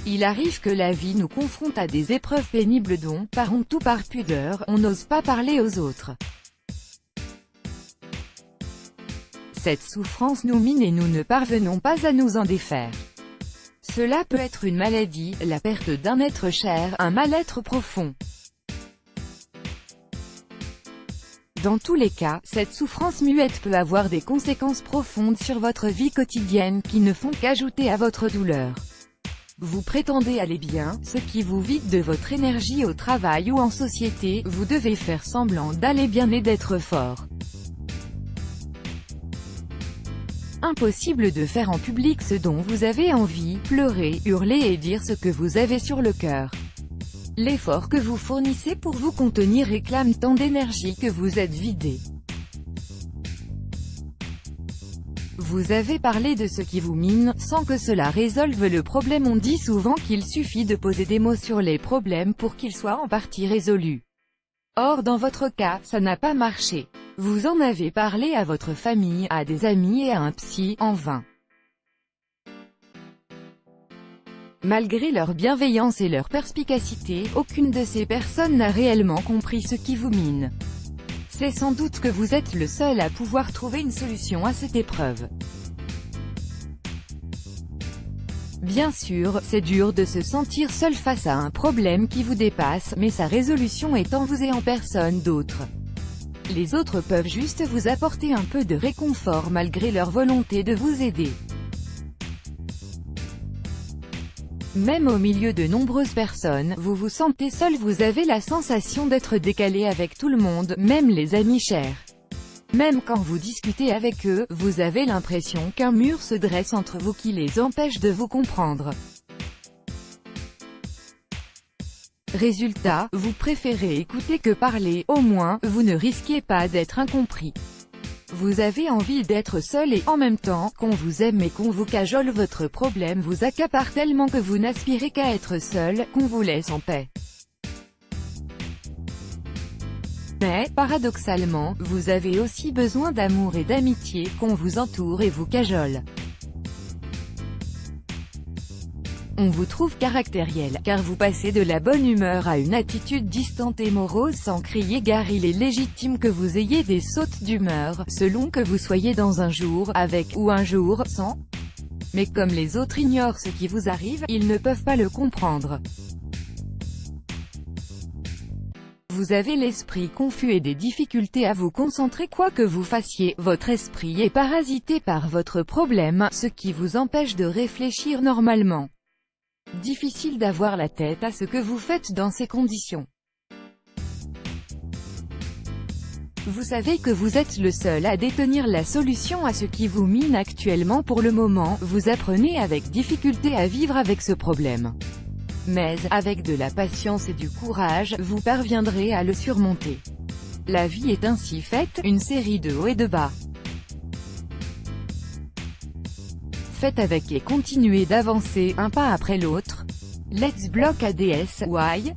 Il arrive que la vie nous confronte à des épreuves pénibles dont, par honte ou par pudeur, on n'ose pas parler aux autres. Cette souffrance nous mine et nous ne parvenons pas à nous en défaire. Cela peut être une maladie, la perte d'un être cher, un mal-être profond. Dans tous les cas, cette souffrance muette peut avoir des conséquences profondes sur votre vie quotidienne qui ne font qu'ajouter à votre douleur. Vous prétendez aller bien, ce qui vous vide de votre énergie au travail ou en société, vous devez faire semblant d'aller bien et d'être fort. Impossible de faire en public ce dont vous avez envie, pleurer, hurler et dire ce que vous avez sur le cœur. L'effort que vous fournissez pour vous contenir réclame tant d'énergie que vous êtes vidé. Vous avez parlé de ce qui vous mine, sans que cela résolve le problème. On dit souvent qu'il suffit de poser des mots sur les problèmes pour qu'ils soient en partie résolus. Or dans votre cas, ça n'a pas marché. Vous en avez parlé à votre famille, à des amis et à un psy, en vain. Malgré leur bienveillance et leur perspicacité, aucune de ces personnes n'a réellement compris ce qui vous mine. C'est sans doute que vous êtes le seul à pouvoir trouver une solution à cette épreuve. Bien sûr, c'est dur de se sentir seul face à un problème qui vous dépasse, mais sa résolution est en vous et en personne d'autre. Les autres peuvent juste vous apporter un peu de réconfort malgré leur volonté de vous aider. Même au milieu de nombreuses personnes, vous vous sentez seul, vous avez la sensation d'être décalé avec tout le monde, même les amis chers. Même quand vous discutez avec eux, vous avez l'impression qu'un mur se dresse entre vous qui les empêche de vous comprendre. Résultat, vous préférez écouter que parler, au moins, vous ne risquez pas d'être incompris. Vous avez envie d'être seul et, en même temps, qu'on vous aime et qu'on vous cajole. Votre problème vous accapare tellement que vous n'aspirez qu'à être seul, qu'on vous laisse en paix. Mais, paradoxalement, vous avez aussi besoin d'amour et d'amitié, qu'on vous entoure et vous cajole. On vous trouve caractériel, car vous passez de la bonne humeur à une attitude distante et morose sans crier gare. Il est légitime que vous ayez des sautes d'humeur, selon que vous soyez dans un jour avec, ou un jour sans. Mais comme les autres ignorent ce qui vous arrive, ils ne peuvent pas le comprendre. Vous avez l'esprit confus et des difficultés à vous concentrer. Quoi que vous fassiez, votre esprit est parasité par votre problème, ce qui vous empêche de réfléchir normalement. Difficile d'avoir la tête à ce que vous faites dans ces conditions. Vous savez que vous êtes le seul à détenir la solution à ce qui vous mine actuellement. Pour le moment, vous apprenez avec difficulté à vivre avec ce problème. Mais, avec de la patience et du courage, vous parviendrez à le surmonter. La vie est ainsi faite, une série de hauts et de bas. Faites avec et continuez d'avancer, un pas après l'autre. Let's block ADS, why?